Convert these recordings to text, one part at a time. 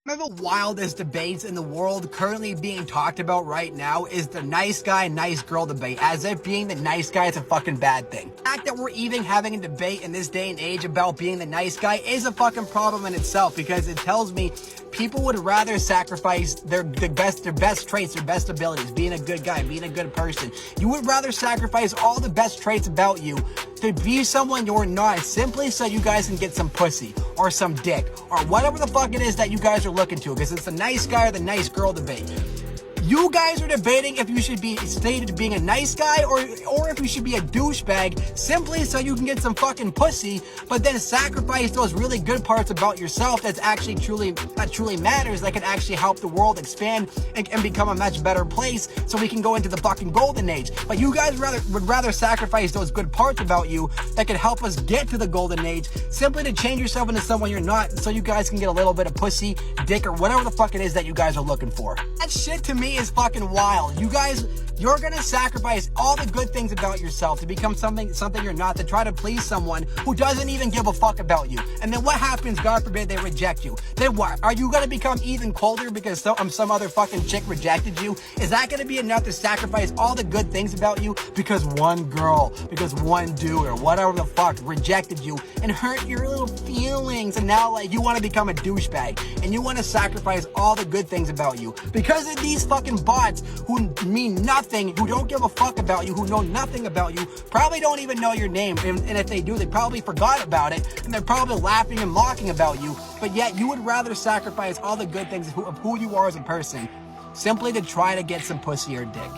One of the wildest debates in the world currently being talked about right now is the nice guy, nice girl debate, as if being the nice guy is a fucking bad thing. The fact that we're even having a debate in this day and age about being the nice guy is a fucking problem in itself, because it tells me people would rather sacrifice their best traits, their best abilities, being a good guy, being a good person. You would rather sacrifice all the best traits about you to be someone you're not, simply so you guys can get some pussy or some dick or whatever the fuck it is that you guys are looking to, because it's the nice guy or the nice girl debate. You guys are debating if you should be stated being a nice guy or if you should be a douchebag simply so you can get some fucking pussy, but then sacrifice those really good parts about yourself that truly matters, that can actually help the world expand and become a much better place so we can go into the fucking golden age. But you guys would rather sacrifice those good parts about you that could help us get to the golden age simply to change yourself into someone you're not, so you guys can get a little bit of pussy, dick, or whatever the fuck it is that you guys are looking for. That shit to me is fucking wild. You're gonna sacrifice all the good things about yourself to become something you're not, to try to please someone who doesn't even give a fuck about you. And then what happens? God forbid they reject you. Then what? Are you gonna become even colder because some other fucking chick rejected you? Is that gonna be enough to sacrifice all the good things about you because one girl, because one dude, or whatever the fuck rejected you and hurt your little feelings, and now like you want to become a douchebag and you want to sacrifice all the good things about you because of these fucking bots who mean nothing, who don't give a fuck about you, who know nothing about you, probably don't even know your name, and if they do, they probably forgot about it, and they're probably laughing and mocking about you, but yet you would rather sacrifice all the good things of who you are as a person simply to try to get some pussy or dick.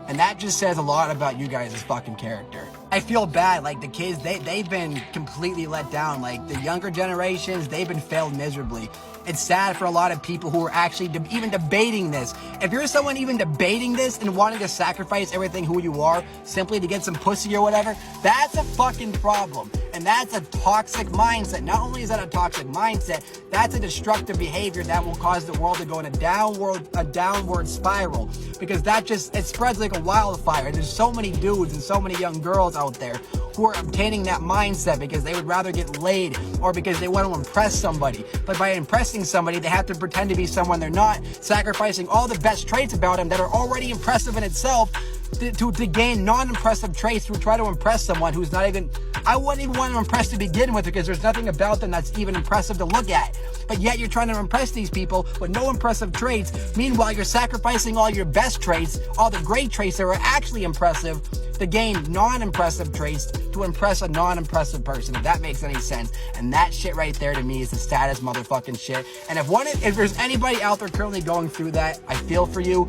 And that just says a lot about you guys' fucking character. I feel bad, like the kids, they've been completely let down. Like the younger generations, they've been failed miserably. It's sad for a lot of people who are actually even debating this. If you're someone even debating this and wanting to sacrifice everything who you are simply to get some pussy or whatever, that's a fucking problem. And that's a toxic mindset. Not only is that a toxic mindset, that's a destructive behavior that will cause the world to go in a downward spiral. Because it spreads like a wildfire. There's so many dudes and so many young girls out there who are obtaining that mindset because they would rather get laid or because they want to impress somebody. But by impressing somebody, they have to pretend to be someone they're not, sacrificing all the best traits about them that are already impressive in itself to gain non-impressive traits to try to impress someone who's not even, I wouldn't even want to impress to begin with, because there's nothing about them that's even impressive to look at. But yet you're trying to impress these people with no impressive traits. Meanwhile, you're sacrificing all your best traits, all the great traits that are actually impressive, to gain non-impressive traits to impress a non-impressive person, if that makes any sense. And that shit right there to me is the saddest motherfucking shit. And if there's anybody out there currently going through that, I feel for you.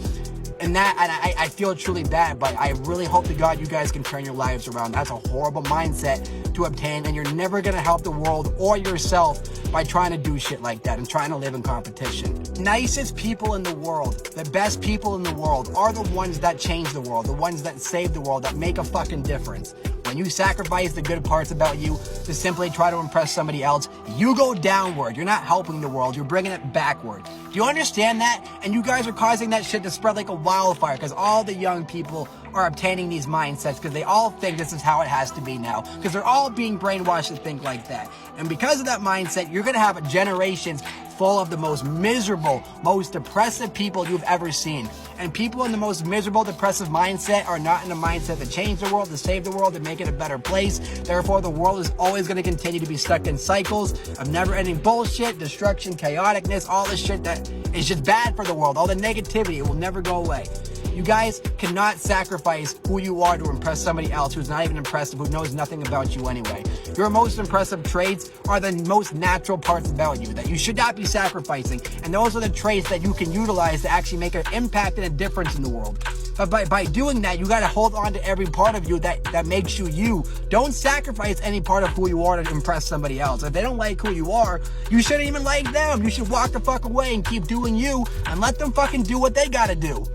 And I feel truly bad, but I really hope to God you guys can turn your lives around. That's a horrible mindset to obtain, and you're never gonna help the world or yourself by trying to do shit like that and trying to live in competition. Nicest people in the world, the best people in the world, are the ones that change the world, the ones that save the world, that make a fucking difference. When you sacrifice the good parts about you to simply try to impress somebody else, you go downward. You're not helping the world. You're bringing it backward. Do you understand that? And you guys are causing that shit to spread like a wildfire because all the young people are obtaining these mindsets because they all think this is how it has to be now, because they're all being brainwashed to think like that. And because of that mindset, you're going to have generations full of the most miserable, most depressive people you've ever seen. And people in the most miserable, depressive mindset are not in a mindset to change the world, to save the world, to make it a better place. Therefore, the world is always going to continue to be stuck in cycles of never-ending bullshit, destruction, chaoticness, all this shit that is just bad for the world. All the negativity, it will never go away. You guys cannot sacrifice who you are to impress somebody else who's not even impressive, who knows nothing about you anyway. Your most impressive traits are the most natural parts about you that you should not be sacrificing. And those are the traits that you can utilize to actually make an impact and a difference in the world. But by doing that, you got to hold on to every part of you that makes you you. Don't sacrifice any part of who you are to impress somebody else. If they don't like who you are, you shouldn't even like them. You should walk the fuck away and keep doing you and let them fucking do what they got to do.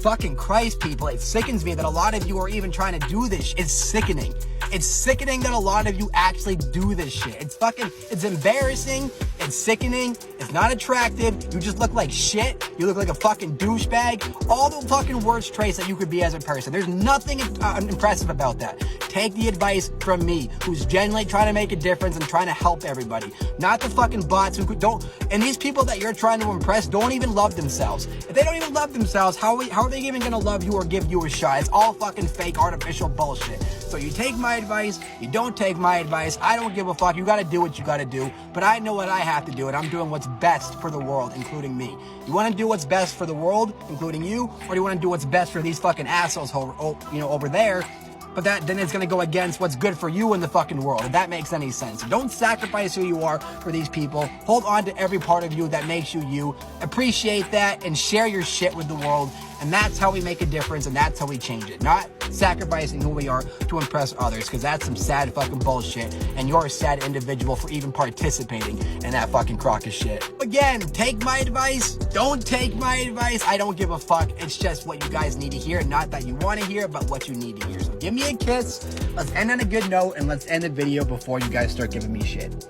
Fucking Christ, people, it sickens me that a lot of you are even trying to do this. It's sickening. It's sickening that a lot of you actually do this shit. It's embarrassing. It's sickening. It's not attractive. You just look like shit. You look like a fucking douchebag. All the fucking worst traits that you could be as a person. There's nothing impressive about that. Take the advice from me, who's genuinely trying to make a difference and trying to help everybody. Not the fucking bots who don't. And these people that you're trying to impress don't even love themselves. If they don't even love themselves, how are they even gonna love you or give you a shot? It's all fucking fake, artificial bullshit. So you take my advice, you don't take my advice. I don't give a fuck. You gotta do what you gotta do. But I know what I have to do, and I'm doing what's best for the world, including me. You wanna do what's best for the world, including you, or do you wanna do what's best for these fucking assholes over there? But then it's gonna go against what's good for you in the fucking world, if that makes any sense. Don't sacrifice who you are for these people. Hold on to every part of you that makes you you. Appreciate that and share your shit with the world. And that's how we make a difference, and that's how we change it. Not sacrificing who we are to impress others, because that's some sad fucking bullshit. And you're a sad individual for even participating in that fucking crock of shit. Again, take my advice. Don't take my advice. I don't give a fuck. It's just what you guys need to hear. Not that you want to hear, but what you need to hear. So give me a kiss. Let's end on a good note, and let's end the video before you guys start giving me shit.